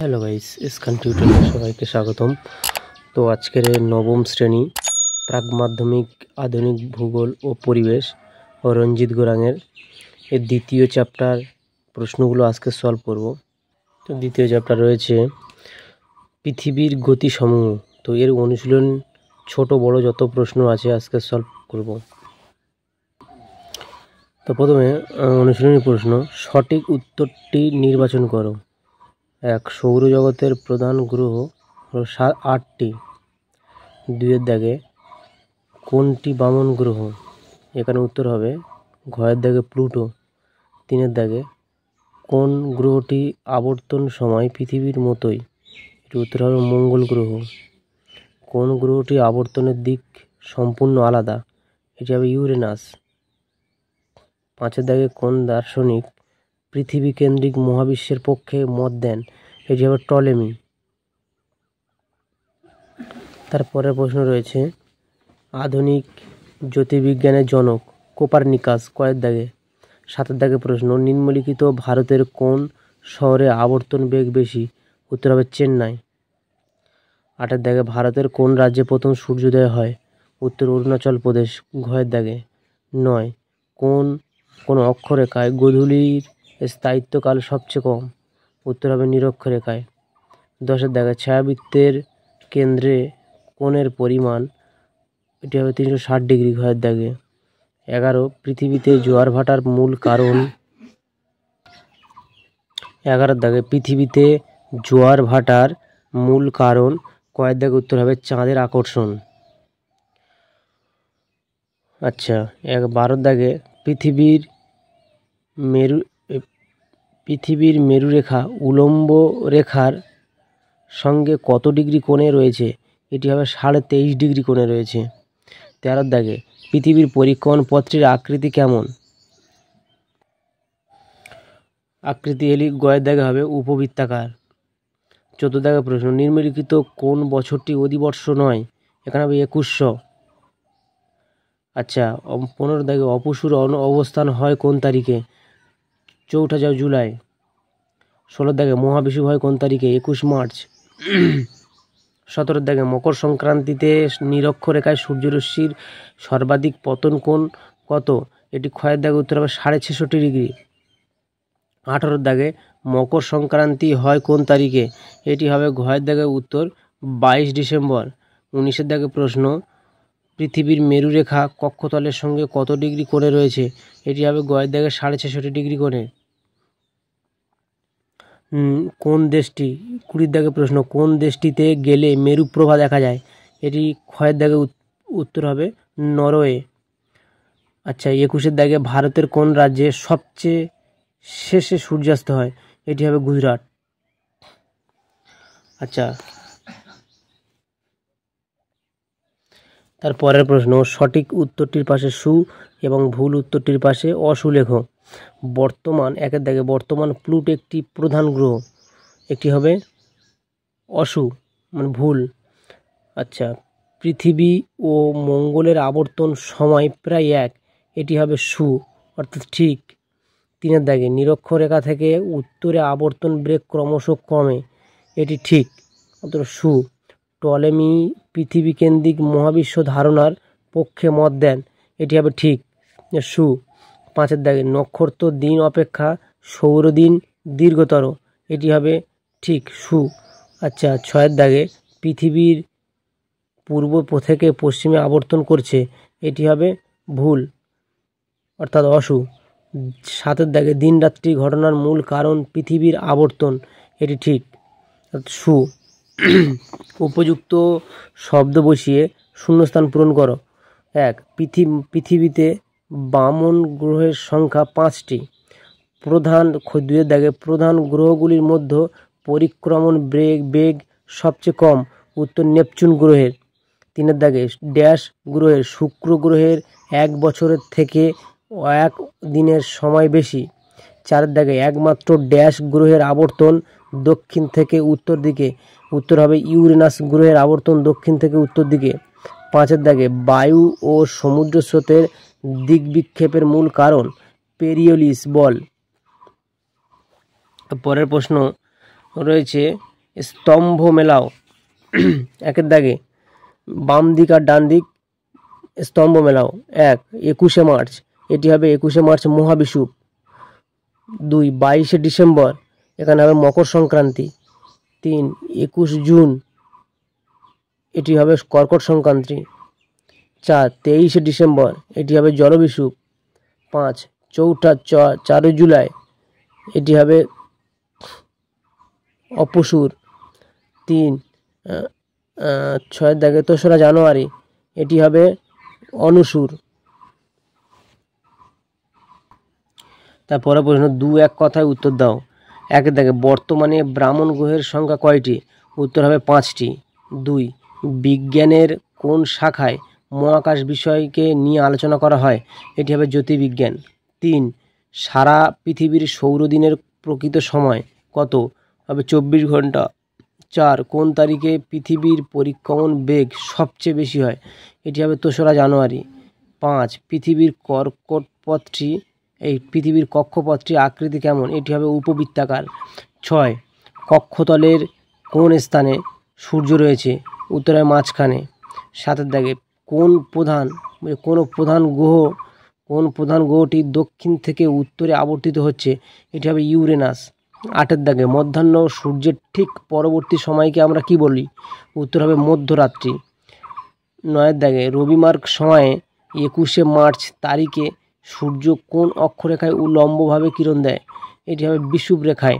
Hello guys, ইসকান টিউটোরিয়ালে সবাইকে স্বাগতম। তো আজকের নবম শ্রেণী প্রাক মাধ্যমিক আধুনিক ভূগোল ও পরিবেশ ও রঞ্জিত গোরাঙের এর দ্বিতীয় চ্যাপ্টার প্রশ্নগুলো আজকে সলভ করব। তো দ্বিতীয় চ্যাপ্টার রয়েছে পৃথিবীর গতিসমূহ। তো এর অনুশীলন ছোট বড় যত প্রশ্ন আছে আজকে সলভ করব। তো প্রথমে অনুশীলনী প্রশ্ন, সঠিক উত্তরটি নির্বাচন করো। এক, সৌরজগতের প্রধান গ্রহ হলো 8টি। 2-এর দাগে কোনটি বামন গ্রহ? এখানে উত্তর হবে ঘয়ের দাগে প্লুটো। 3-এর দাগে কোন গ্রহটি আবর্তন সময় পৃথিবীর মতোই? এর উত্তর হবে মঙ্গল গ্রহ। কোন গ্রহটি আবর্তনের দিক সম্পূর্ণ আলাদা? এটি হবে ইউরেনাস। 5-এর দাগে কোন দার্শনিক পৃথিবী কেন্দ্রিক মহাবিশ্বের পক্ষে মত দেন? এটি হবে টলেমি। তারপরের প্রশ্ন রয়েছে আধুনিক জ্যোতির্বিজ্ঞানের জনক কোপারনিকাস কয়ের দাগে? 7-এর দাগে প্রশ্ন, নিম্নলিখিত ভারতের কোন শহরে আবর্তন বেগ বেশি? উত্তর হবে চেন্নাই। 8-এর দাগে ভারতের কোন রাজ্যে প্রথম সূর্যোদয় হয়? উত্তর অরুণাচল প্রদেশ ঘয়ের দাগে। 9, কোন অক্ষরেখায় গোধূলির স্থায়িত্বকাল সবচেয়ে কম? উত্তর হবে নিরক্ষরেখায়। 10-এর দাগে ছায়াবৃত্তের কেন্দ্রে কোণের পরিমাণ? এটি হবে 360 ডিগ্রি ঘয়ের দাগে। 11, পৃথিবীতে জোয়ার ভাটার মূল কারণ? 11-এর দাগে পৃথিবীতে জোয়ার ভাটার মূল কারণ কয়ের দাগে? উত্তর হবে চাঁদের আকর্ষণ। আচ্ছা, 12-এর দাগে পৃথিবীর মেরুরেখা উল্লম্ব রেখার সঙ্গে কত ডিগ্রি কোণে রয়েছে? এটি হবে 23.5 ডিগ্রি কোণে রয়েছে। 13-এর দাগে পৃথিবীর পরিক্রমণ পথটির আকৃতি কেমন? আকৃতি গয়ের দাগে হবে উপবৃত্তাকার। 14 দাগে প্রশ্ন, নিম্নলিখিত কোন বছরটি অধিবর্ষ নয়? এখানে হবে 2100। আচ্ছা, 15 দাগে অপসূর অবস্থান হয় কোন তারিখে? 4 জুলাই। 16 দাগে মহাবিষুব হয় কোন তারিখে? 21 মার্চ। 17 দাগে মকর সংক্রান্তিতে নিরক্ষরেখায় সূর্যরশ্মির সর্বাধিক পতন কোণ কত? এটি ক্ষয়ের দাগে উত্তর হবে 66.5 ডিগ্রি। 18 দাগে মকর সংক্রান্তি হয় কোন তারিখে? এটি হবে ঘয়ের দাগে উত্তর 22 ডিসেম্বর। 19-এর দাগে প্রশ্ন, পৃথিবীর মেরুরেখা কক্ষতলের সঙ্গে কত ডিগ্রি কোণে রয়েছে? এটি হবে গয়ের দাগে 66.5 ডিগ্রি কোণে। কোন দেশটি? 20-এর দাগে প্রশ্ন, কোন দেশটিতে গেলে মেরুপ্রভা দেখা যায়? এটি ক্ষয়ের দাগে উত্তর হবে নরওয়ে। আচ্ছা, 21-এর দাগে ভারতের কোন রাজ্যে সবচেয়ে শেষে সূর্যাস্ত হয়? এটি হবে গুজরাট। আচ্ছা, তারপরের প্রশ্ন, সঠিক উত্তরটির পাশে সু এবং ভুল উত্তরটির পাশে অসু লেখো। বর্তমান 1-এর দাগে বর্তমান প্লুটো একটি প্রধান গ্রহ। একটি হবে অসু, মানে ভুল। আচ্ছা, পৃথিবী ও মঙ্গলের আবর্তন সময় প্রায় এক। এটি হবে সু, অর্থাৎ ঠিক। 3-এর দাগে নিরক্ষরেখা থেকে উত্তরে আবর্তন বেগ ক্রমশ কমে। এটি ঠিক, অর্থাৎ সু। টলেমি পৃথিবী কেন্দ্রিক মহাবিশ্ব ধারণার পক্ষে মত দেন। এটি হবে ঠিক, সু। 5-এর দাগে নক্ষত্র দিন অপেক্ষা সৌরদিন দীর্ঘতর। এটি হবে ঠিক, সু। আচ্ছা, 6-এর দাগে পৃথিবীর পূর্ব থেকে পশ্চিমে আবর্তন করছে। এটি হবে ভুল, অর্থাৎ অসু। 7-এর দাগে দিন রাত্রি ঘটনার মূল কারণ পৃথিবীর আবর্তন। এটি ঠিক, সু। উপযুক্ত শব্দ বসিয়ে শূন্যস্থান পূরণ করো। 1, পৃথিবীতে বামন গ্রহের সংখ্যা 5টি। 2-এর দাগে প্রধান গ্রহগুলির মধ্যে পরিক্রমণ বেগ সবচেয়ে কম। উত্তর নেপচুন গ্রহের। 3-এর দাগে ড্যাশ গ্রহের শুক্র গ্রহের 1 বছরের থেকে 1 দিনের সময় বেশি। 4-এর দাগে একমাত্র ড্যাশ গ্রহের আবর্তন দক্ষিণ থেকে উত্তর দিকে। উত্তর হবে ইউরেনাস গ্রহের আবর্তন দক্ষিণ থেকে উত্তর দিকে। 5-এর দাগে বায়ু ও সমুদ্র স্রোতের দিক বিক্ষেপের মূল কারণ পেরিওলিস বল। পরের প্রশ্ন রয়েছে স্তম্ভ মেলাও। একের দাগে বাম দিক আর ডান দিক স্তম্ভ মেলাও। 21শে মার্চ, এটি হবে 21শে মার্চ মহাবিষুব। 2 22শে ডিসেম্বর, এখানে হবে মকর সংক্রান্তি। 3 21 জুন, এটি হবে কর্কট সংক্রান্তি। 4 23শে ডিসেম্বর, এটি হবে জলবিষুব। 5 4 জুলাই, এটি হবে অপসুর। 3 6 দাগে 3রা জানুয়ারি, এটি হবে অনুসুর। তারপরে প্রশ্ন 2-1 কথায় উত্তর দাও। 1 দাগে বর্তমানে ব্রাহ্মণ গ্রহের সংখ্যা কয়টি? উত্তর হবে 5টি। 2 বিজ্ঞানের কোন শাখায় মহাকাশ বিষয়কে নিয়ে আলোচনা করা হয়? এটি হবে জ্যোতির্বিজ্ঞান। 3 সারা পৃথিবীর সৌরদিনের প্রকৃত সময় কত? হবে 24 ঘন্টা। 4 কোন তারিখে পৃথিবীর পরিক্রমণ বেগ সবচেয়ে বেশি হয়? এটি হবে 3রা জানুয়ারি। 5 পৃথিবীর কক্ষপথটি আকৃতি কেমন? এটি হবে উপবৃত্তাকার। 6 কক্ষতলের কোন স্থানে সূর্য রয়েছে? উত্তরের মাঝখানে। 7 দাগে কোন প্রধান গ্রহটি দক্ষিণ থেকে উত্তরে আবর্তিত হচ্ছে? এটি হবে ইউরেনাস। 8 দাগে মধ্যাহ্ন সূর্যের ঠিক পরবর্তী সময়কে আমরা কি বলি? উত্তর হবে মধ্যরাত্রি। 9 দাগে রবিবার সময়ে 21শে মার্চ তারিখে সূর্য কোন অক্ষরেখায় উল্লম্বভাবে কিরণ দেয়? এটি হবে বিষুব রেখায়।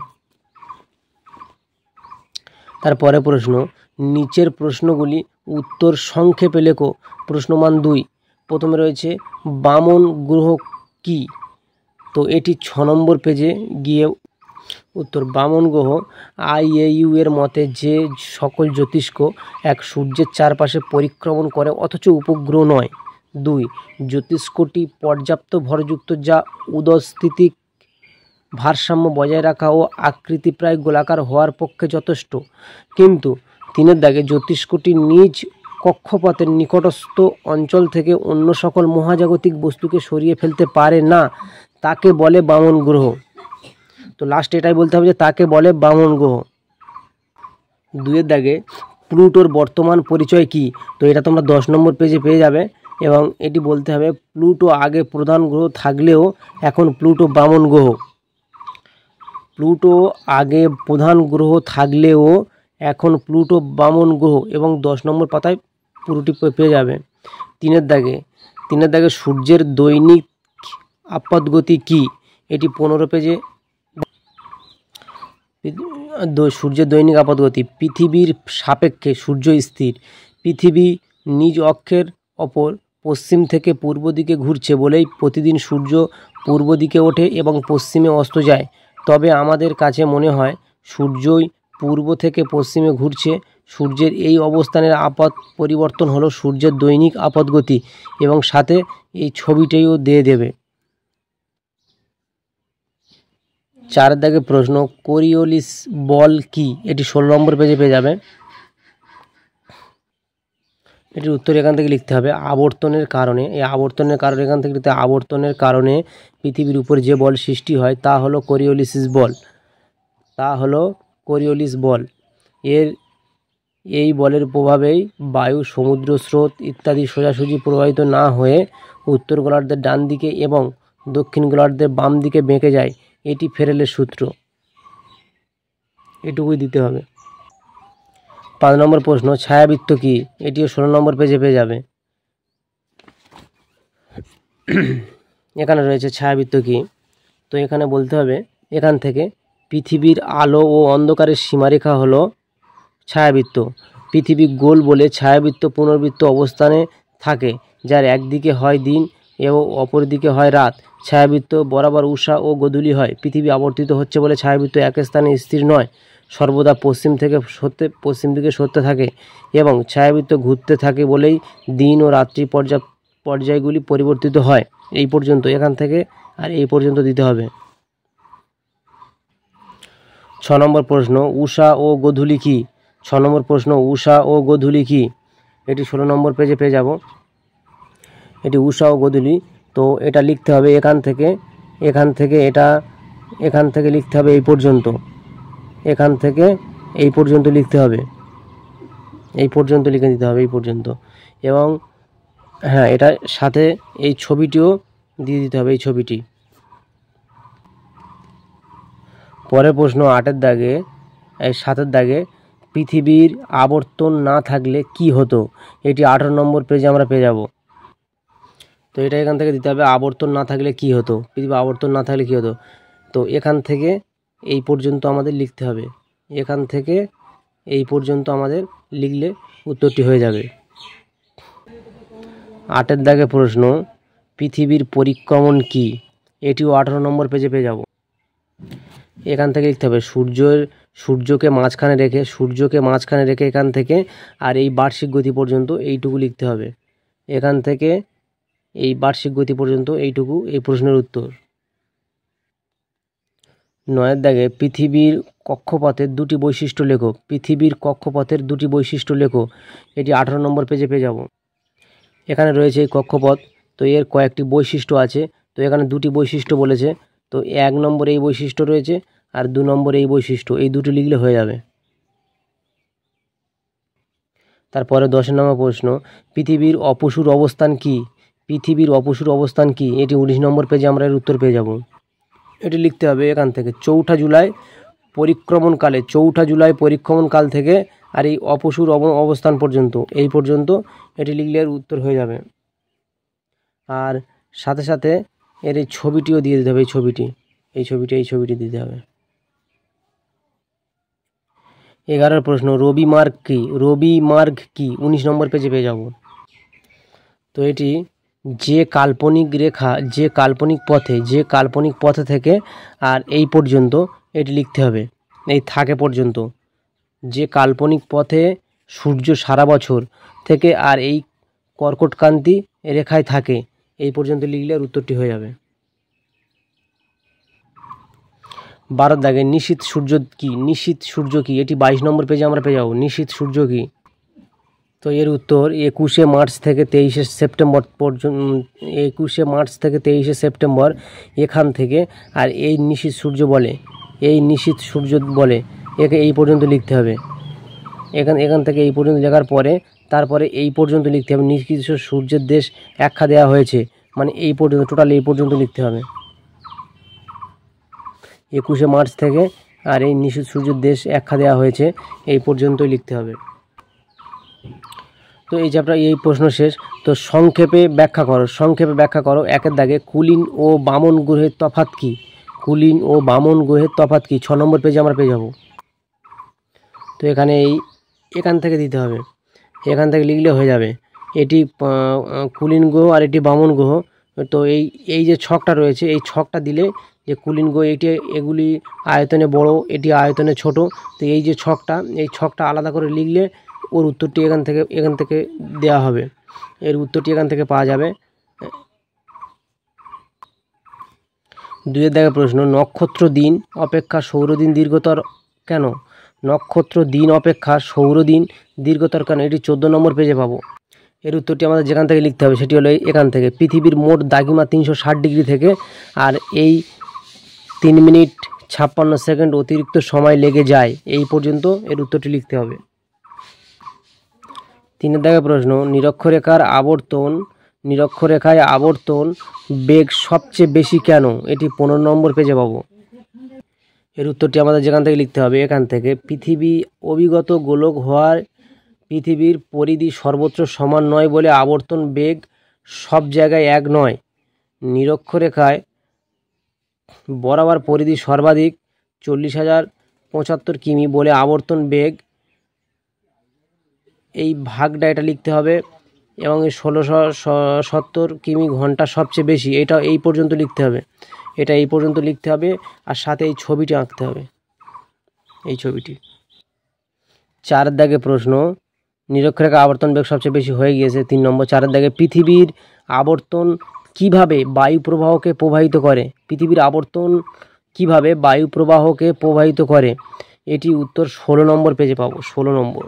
তারপরে প্রশ্ন, নিচের প্রশ্নগুলি উত্তর সংক্ষেপে লেখো। প্রশ্নমান 2, প্রথমে রয়েছে বামন গ্রহ কি? তো এটি 6 নম্বর পেজে গিয়ে উত্তর। বামন গ্রহ IAU এর মতে যে সকল জ্যোতিষ্ক এক সূর্যের চারপাশে পরিক্রমণ করে অথচ উপগ্রহ নয়। 2 জ্যোতিষ্কটি পর্যাপ্ত ভরযুক্ত যা উদস্থিতিক ভারসাম্য বজায় রাখা ও আকৃতি প্রায় গোলাকার হওয়ার পক্ষে যথেষ্ট, কিন্তু 3 দাগে জ্যোতিষ্কটি নিজ কক্ষপথের নিকটস্থ অঞ্চল থেকে অন্য সকল মহাজাগতিক বস্তুকে সরিয়ে ফেলতে পারে না, তাকে বলে বামন গ্রহ। তো লাস্ট এটাই বলতে হবে যে তাকে বলে বামন গ্রহ। 2 দাগে প্লুটোর বর্তমান পরিচয় কি? তো এটা তোমরা 10 নম্বর পেজে পেয়ে যাবে এবং এটি বলতে হবে প্লুটো আগে প্রধান গ্রহ থাকলেও এখন প্লুটো বামন গ্রহ। প্লুটো আগে প্রধান গ্রহ থাকলেও এখন প্লুটো বামন গ্রহ, এবং 10 নম্বর পাতায় পুরোটি পেয়ে যাবে। 3 দাগে সূর্যের দৈনিক আপতগতি কি? এটি 15 পেজে। সূর্যের দৈনিক আপতগতি, পৃথিবীর সাপেক্ষে সূর্য স্থির। পৃথিবী নিজ অক্ষের অপর পশ্চিম থেকে পূর্ব দিকে ঘুরছে বলেই প্রতিদিন সূর্য পূর্ব দিকে ওঠে এবং পশ্চিমে অস্ত যায়। তবে আমাদের কাছে মনে হয় সূর্যই পূর্ব থেকে পশ্চিমে ঘুরছে। সূর্যের এই অবস্থানের আপদ পরিবর্তন হলো সূর্যের দৈনিক আপতগতি, এবং সাথে এই ছবিটাও দিয়ে দেবে। 4 দাগে প্রশ্ন, কোরিওলিস বল কি? এটি 16 নম্বর পেজে পেয়ে যাবে। এটির উত্তর এখান থেকে লিখতে হবে আবর্তনের কারণে। এই আবর্তনের কারণে এখান থেকে লিখতে আবর্তনের কারণে পৃথিবীর উপর যে বল সৃষ্টি হয় তা হলো কোরিওলিস বল। এই বলের প্রভাবেই বায়ু, সমুদ্র স্রোত ইত্যাদি সোজাসুজি প্রবাহিত না হয়ে উত্তর গোলার্ধের ডান দিকে এবং দক্ষিণ গোলার্ধের বাম দিকে বেঁকে যায়। এটি ফেরেলের সূত্র। এটুকুই দিতে হবে। 5 নম্বর প্রশ্ন, ছায়াবৃত্ত কি? এটিও 16 নম্বর পেজে পেয়ে যাবে। এখানে রয়েছে ছায়াবৃত্ত কি? তো এখানে বলতে হবে এখান থেকে পৃথিবীর আলো ও অন্ধকারের সীমারেখা হলো ছায়াবৃত্ত। পৃথিবী গোল বলে ছায়াবৃত্ত পুনর্বৃত্ত অবস্থানে থাকে, যার একদিকে হয় দিন এবং অপর দিকে হয় রাত। ছায়াবৃত্ত বরাবর উষা ও গোধূলি হয়। পৃথিবী আবর্তিত হচ্ছে বলে ছায়াবৃত্ত এক স্থানে স্থির নয়, সর্বদা পশ্চিম দিকে সরতে থাকে, এবং ছায়াবৃত্ত ঘুরতে থাকে বলেই দিন ও রাত্রি পর্যায়গুলি পরিবর্তিত হয়। এই পর্যন্ত এখান থেকে আর এই পর্যন্ত দিতে হবে। 6 নম্বর প্রশ্ন, উষা ও গোধূলি কি? 6 নম্বর প্রশ্ন, উষা ও গোধূলি কি? এটি 16 নম্বর পেজে পেয়ে যাব। এটি উষা ও গোধূলি। তো এটা লিখতে হবে এখান থেকে লিখতে হবে এই পর্যন্ত। এখান থেকে এই পর্যন্ত লিখতে হবে, এই পর্যন্ত লিখে দিতে হবে, এই পর্যন্ত। এবং হ্যাঁ, এটার সাথে এই ছবিটিও দিয়ে দিতে হবে, এই ছবিটি। পরের প্রশ্ন 8-এর দাগে, এই 7-এর দাগে, পৃথিবীর আবর্তন না থাকলে কি হতো? এটি 18 নম্বর পেজে আমরা পেয়ে যাব। তো এটা এখান থেকে দিতে হবে, আবর্তন না থাকলে কি হতো, পৃথিবীর আবর্তন না থাকলে কি হতো। তো এখান থেকে এই পর্যন্ত আমাদের লিখতে হবে, এখান থেকে এই পর্যন্ত আমাদের লিখলে উত্তরটি হয়ে যাবে। 8-এর দাগে প্রশ্ন, পৃথিবীর পরিক্রমণ কি? এটিও 18 নম্বর পেজে পেয়ে যাব। এখান থেকে লিখতে হবে সূর্যকে মাঝখানে রেখে এখান থেকে আর এই বার্ষিক গতি পর্যন্ত এইটুকু লিখতে হবে, এখান থেকে এই বার্ষিক গতি পর্যন্ত এইটুকু এই প্রশ্নের উত্তর। 9-এর দাগে, পৃথিবীর কক্ষপথের দুটি বৈশিষ্ট্য লেখো। পৃথিবীর কক্ষপথের দুটি বৈশিষ্ট্য লেখো। এটি 18 নম্বর পেজে পেয়ে যাব। এখানে রয়েছে এই কক্ষপথ, তো এর কয়েকটি বৈশিষ্ট্য আছে। তো এখানে দুটি বৈশিষ্ট্য বলেছে, তো 1 নম্বর এই বৈশিষ্ট্য রয়েছে আর 2 নম্বর এই বৈশিষ্ট্য, এই দুটি লিখলে হয়ে যাবে। তারপরে 10 নম্বর প্রশ্ন, পৃথিবীর অপসূর অবস্থান কি? পৃথিবীর অপসূর অবস্থান কি? এটি 19 নম্বর পেজে আমরা এর উত্তর পেয়ে যাব। এটি লিখতে হবে এখান থেকে 4 জুলাই পরিক্রমণকাল থেকে আর এই অপসূর অবস্থান পর্যন্ত, এই পর্যন্ত এটি লিখলে এর উত্তর হয়ে যাবে। আর সাথে সাথে এর এই ছবিটিও দিয়ে দিতে হবে, এই ছবিটি দিতে হবে। 11 প্রশ্ন, রবি মার্গ কি? 19 নম্বর পেজে পেয়ে যাব। তো এটি যে কাল্পনিক পথে থেকে আর এই পর্যন্ত এটি লিখতে হবে, এই থাকে পর্যন্ত। যে কাল্পনিক পথে সূর্য সারা বছর থেকে আর এই কর্কটক্রান্তি রেখায় থাকে, এই পর্যন্ত লিখলে আর উত্তরটি হয়ে যাবে। 12 দাগে, নিশীথ সূর্য কি? এটি 22 নম্বর পেজে আমরা পেয়ে যাব। নিশীথ সূর্য কি? তো এর উত্তর 21 মার্চ থেকে 23 সেপ্টেম্বর পর্যন্ত, 21 সেপ্টেম্বর এখান থেকে আর এই নিশীথ সূর্য বলে, একে এই পর্যন্ত লিখতে হবে। এখান থেকে এই পর্যন্ত লেখার পরে তারপরে এই পর্যন্ত লিখতে হবে, নিশীথ সূর্যের দেশ ব্যাখ্যা দেওয়া হয়েছে, মানে এই পর্যন্ত, টোটাল এই পর্যন্ত লিখতে হবে। 21 মার্চ থেকে আর এই নিশীথ সূর্যের দেশ ব্যাখ্যা দেওয়া হয়েছে, এই পর্যন্তই লিখতে হবে। তো এই চ্যাপ্টার এই প্রশ্ন শেষ। তো সংক্ষেপে ব্যাখ্যা করো। 1-এর দাগে, কুলীন ও বামন গ্রহের তফাৎ কি? 6 নম্বর পেজে আমরা পেয়ে যাব। তো এখান থেকে দিতে হবে, এখান থেকে লিখলে হয়ে যাবে। এটি কুলীন গ্রহ আর এটি বামন গ্রহ। তো এই যে ছকটা রয়েছে, এই ছকটা দিলে যে কুলীন গ্রহ এগুলি আয়তনে বড়, এটি আয়তনে ছোট। তো এই যে ছকটা আলাদা করে লিখলে ওর উত্তরটি এখান থেকে দেওয়া হবে, এর উত্তরটি এখান থেকে পাওয়া যাবে। 2-এর দাগে প্রশ্ন, নক্ষত্র দিন অপেক্ষা সৌরদিন দীর্ঘতর কেন? নক্ষত্র দিন অপেক্ষা সৌরদিন দীর্ঘতর কেন? এটি 14 নম্বর পেজে পাবো। এর উত্তরটি আমাদের যেখান থেকে লিখতে হবে সেটি হলো এখান থেকে, পৃথিবীর মোট দ্রাঘিমা 360 ডিগ্রি থেকে আর এই 3 মিনিট 56 সেকেন্ড অতিরিক্ত সময় লেগে যায়, এই পর্যন্ত এর উত্তরটি লিখতে হবে। 3-এর দাগে প্রশ্ন, নিরক্ষরেখায় আবর্তন বেগ সবচেয়ে বেশি কেন? এটি 15 নম্বর পেজে পাবো। এর উত্তরটি আমাদের যেখান থেকে লিখতে হবে, এখান থেকে, পৃথিবী অবিগত গোলক হওয়ার পৃথিবীর পরিধি সর্বত্র সমান নয় বলে আবর্তন বেগ সব জায়গায় এক নয়। নিরক্ষরেখায় বরাবর পরিধি সর্বাধিক 40,075 কিমি বলে আবর্তন বেগ, এই ভাগটা এটা লিখতে হবে, এবং এই 1670 কিমি ঘন্টা সবচেয়ে বেশি, এটা এই পর্যন্ত লিখতে হবে, আর সাথে এই ছবিটি আঁকতে হবে, এই ছবিটি। 4-এর দাগে প্রশ্ন, নিরক্ষরেখা আবর্তন বেগ সবচেয়ে বেশি হয়ে গিয়েছে 3 নম্বর। 4-এর দাগে, পৃথিবীর আবর্তন কিভাবে বায়ু প্রবাহকে প্রভাবিত করে? এটি উত্তর 16 নম্বর পেজে পাবো, 16 নম্বর।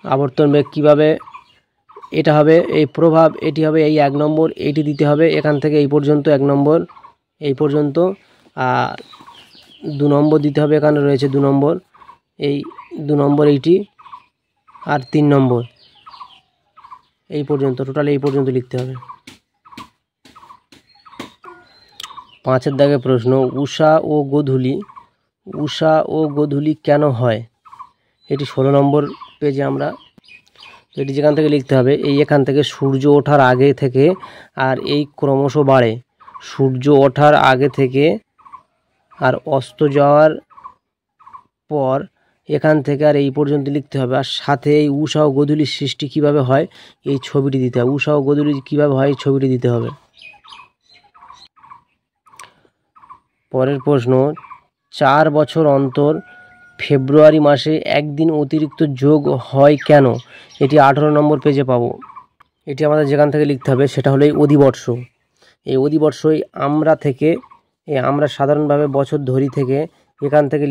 আবর্তন বেগ কিভাবে, এটা হবে এই প্রভাব, এটি হবে এই 1 নম্বর, এইটি দিতে হবে এখান থেকে এই পর্যন্ত 1 নম্বর, এই পর্যন্ত। আর 2 নম্বর দিতে হবে, এখানে রয়েছে 2 নম্বর। এই 2 নম্বর এইটি আর 3 নম্বর এই পর্যন্ত, টোটাল এই পর্যন্ত লিখতে হবে। 5-এর দাগে প্রশ্ন, উষা ও গোধূলি কেন হয়? এটি 16 নম্বর পেজে আমরা, এটি যেখান থেকে লিখতে হবে, এখান থেকে সূর্য ওঠার আগে থেকে আর এই ক্রমশ বাড়ে, সূর্য ওঠার আগে থেকে আর অস্ত যাওয়ার পর এখান থেকে আর এই পর্যন্ত লিখতে হবে। আর সাথে এই উষা ও গোধূলির সৃষ্টি কিভাবে হয় এই ছবিটি দিতে হবে, উষা ও গোধূলি কীভাবে হয় এই ছবিটি দিতে হবে। পরের প্রশ্ন, 4 বছর অন্তর ফেব্রুয়ারি মাসে একদিন অতিরিক্ত যোগ হয় কেন? এটি 18 নম্বর পেজে পাবো। এটি আমাদের যেখান থেকে লিখতে হবে সেটা হলো এই অধিবর্ষ। এই অধিবর্ষ আমরা সাধারণভাবে বছর ধরি থেকে এখান থেকে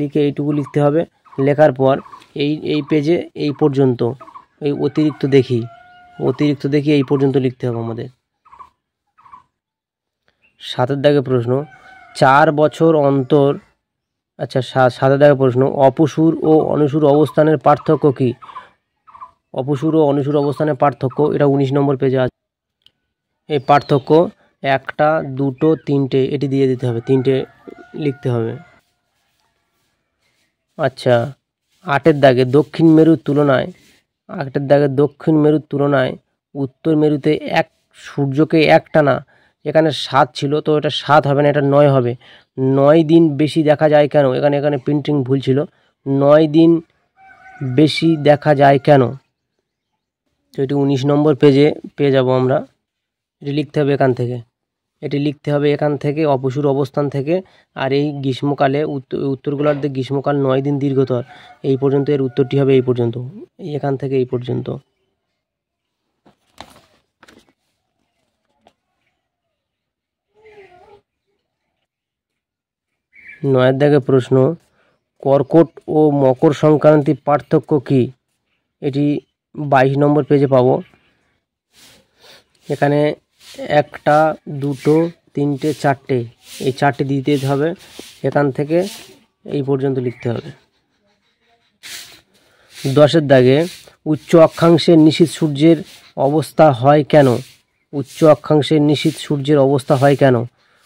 লিখে এইটুকু লিখতে হবে। লেখার পর এই পেজে এই পর্যন্ত এই অতিরিক্ত দেখি এই পর্যন্ত লিখতে হবে আমাদের। 7-এর দাগে প্রশ্ন, 4 বছর অন্তর, আচ্ছা 7-এর দাগে প্রশ্ন, অপসূর ও অনুসূর অবস্থানের পার্থক্য কী? অপসূর ও অনুসূর অবস্থানের পার্থক্য এটা 19 নম্বর পেজে আছে। এই পার্থক্য 1টা 2টো 3টে এটি দিয়ে দিতে হবে, 3টে লিখতে হবে। আচ্ছা 8-এর দাগে দক্ষিণ মেরুর তুলনায় উত্তর মেরুতে সূর্যকে একটানা, এখানে 7 ছিল তো এটা 7 হবে না, এটা 9 হবে। 9 দিন বেশি দেখা যায় কেন? এখানে প্রিন্টিং ভুল ছিল, 9 দিন বেশি দেখা যায় কেন? তো এটি 19 নম্বর পেজে পেয়ে যাব আমরা। এটি লিখতে হবে এখান থেকে অপসূর অবস্থান থেকে। আর এই গ্রীষ্মকালে উত্তর গোলার্ধে গ্রীষ্মকাল 9 দিন দীর্ঘতর, এই পর্যন্ত এর উত্তরটি হবে এই পর্যন্ত, এখান থেকে এই পর্যন্ত। 9-এর দাগে প্রশ্ন, কর্কট ও মকর সংক্রান্তি পার্থক্য কী? এটি 22 নম্বর পেজে পাবো। এখানে 1টা 2টো 3টে 4টে এই 4টে দিতে হবে, এখান থেকে এই পর্যন্ত লিখতে হবে। 10-এর দাগে উচ্চ অক্ষাংশের নিশীথ সূর্যের অবস্থা হয় কেন?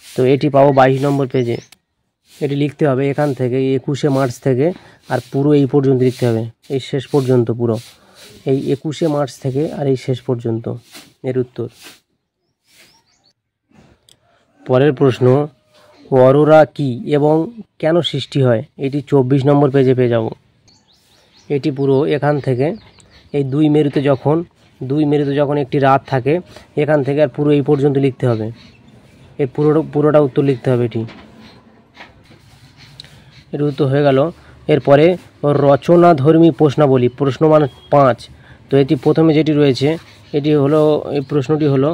তো এটি পাবো 22 নম্বর পেজে। এটি লিখতে হবে এখান থেকে 21শে মার্চ থেকে আর পুরো এই পর্যন্ত লিখতে হবে, এই শেষ পর্যন্ত পুরো এই 21শে মার্চ থেকে আর এই শেষ পর্যন্ত এর উত্তর। পরের প্রশ্ন, অরোরা কি এবং কেন সৃষ্টি হয়? এটি 24 নম্বর পেজে পেয়ে যাব। এটি পুরো এখান থেকে এই দুই মেরুতে যখন একটি রাত থাকে এখান থেকে আর পুরো এই পর্যন্ত লিখতে হবে, এই পুরোটা উত্তর লিখতে হবে। এর উত্তর হয়ে গেল। এরপরে রচনাধর্মী প্রশ্নাবলী, প্রশ্নমান 5। তো এটি প্রথমে যেটি রয়েছে এই প্রশ্নটি হলো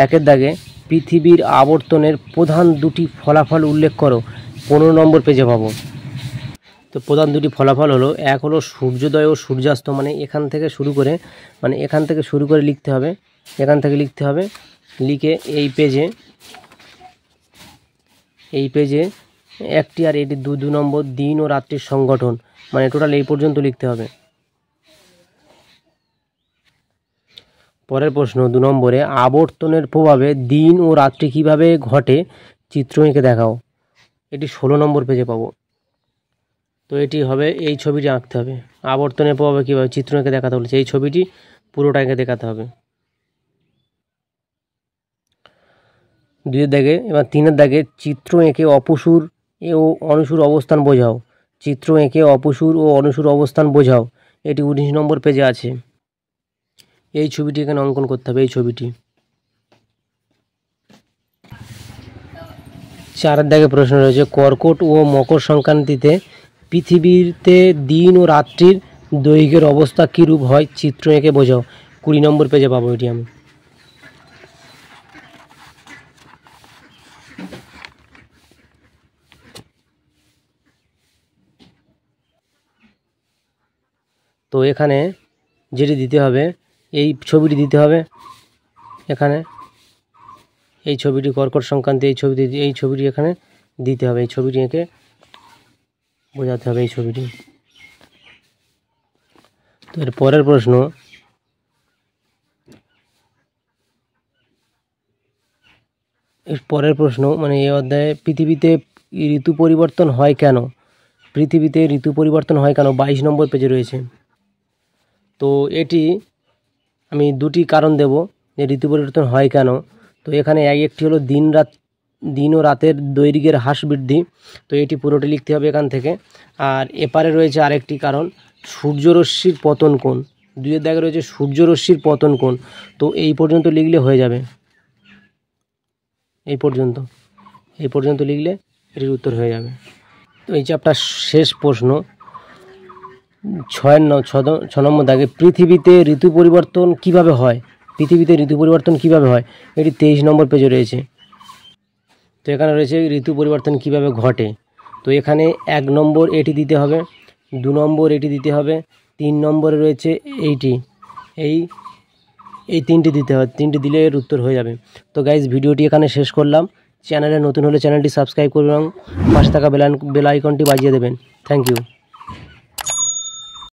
1-এর দাগে পৃথিবীর আবর্তনের প্রধান দুটি ফলাফল উল্লেখ করো, 15 নম্বর পেজে পাবো। তো প্রধান দুটি ফলাফল হলো, এক হলো সূর্যোদয় ও সূর্যাস্ত, এখান থেকে শুরু করে লিখতে হবে, লিখে এই পেজে একটি আর এটি 2 নম্বর দিন ও রাত্রির সংগঠন, টোটাল এই পর্যন্ত লিখতে হবে। পরের প্রশ্ন 2 নম্বরে, আবর্তনের প্রভাবে দিন ও রাত্রি কিভাবে ঘটে চিত্র এঁকে দেখাও। এটি 16 নম্বর পেজে পাবো। তো এটি হবে, এই ছবিটি আঁকতে হবে, আবর্তনের প্রভাবে কীভাবে চিত্র এঁকে দেখাতে বলেছে, এই ছবিটি পুরোটা এঁকে দেখাতে হবে। 2-এর দাগে, এবার 3-এর দাগে চিত্র এঁকে অপসূর ও অনুসূর অবস্থান বোঝাও। এটি 19 নম্বর পেজে আছে, এই ছবিটি এখানে অঙ্কন করতে হবে, এই ছবিটি। 4-এর দাগে প্রশ্ন রয়েছে, কর্কট ও মকর সংক্রান্তিতে পৃথিবীতে দিন ও রাত্রির দৈর্ঘ্যের অবস্থা কীরূপ হয় চিত্র এঁকে বোঝাও। 20 নম্বর পেজে পাবো এটি আমি। তো এখানে যেটি দিতে হবে, এই ছবিটি দিতে হবে, এখানে এই ছবিটি কর্কট সংক্রান্তি, এই ছবিটি এখানে দিতে হবে, এই ছবিটি এঁকে বোঝাতে হবে এই ছবিটি। তো এর পরের প্রশ্ন, মানে এই অধ্যায়ে পৃথিবীতে ঋতু পরিবর্তন হয় কেন? পৃথিবীতে ঋতু পরিবর্তন হয় কেন 22 নম্বর পেজে রয়েছে। তো এটি আমি দুটি কারণ দেব যে ঋতু পরিবর্তন হয় কেন। তো এখানে একটি হলো দিন ও রাতের দৈর্ঘ্যের হ্রাস বৃদ্ধি। তো এটি পুরোটি লিখতে হবে এখান থেকে। আর এপারে রয়েছে আরেকটি কারণ, সূর্যরশ্মির পতন কোণ। 2 দাগে রয়েছে সূর্যরশ্মির পতন কোণ। তো এই পর্যন্ত লিখলে হয়ে যাবে, এই পর্যন্ত লিখলে এটির উত্তর হয়ে যাবে। তো এই চ্যাপ্টার শেষ প্রশ্ন 6 নম্বর দাগে, পৃথিবীতে ঋতু পরিবর্তন কিভাবে হয়? পৃথিবীতে ঋতু পরিবর্তন কিভাবে হয়? এটি 23 নম্বর পেজে রয়েছে। তো এখানে রয়েছে ঋতু পরিবর্তন কিভাবে ঘটে। তো এখানে 1 নম্বর এটি দিতে হবে, 2 নম্বর এটি দিতে হবে, 3 নম্বরে রয়েছে এইটি, এই 3টি দিতে হবে, 3টি দিলে এর উত্তর হয়ে যাবে। তো গাইজ ভিডিওটি এখানে শেষ করলাম। চ্যানেলে নতুন হলে চ্যানেলটি সাবস্ক্রাইব করুন এবং পাশে থাকা বেল আইকনটি বাজিয়ে দেবেন। Thank you.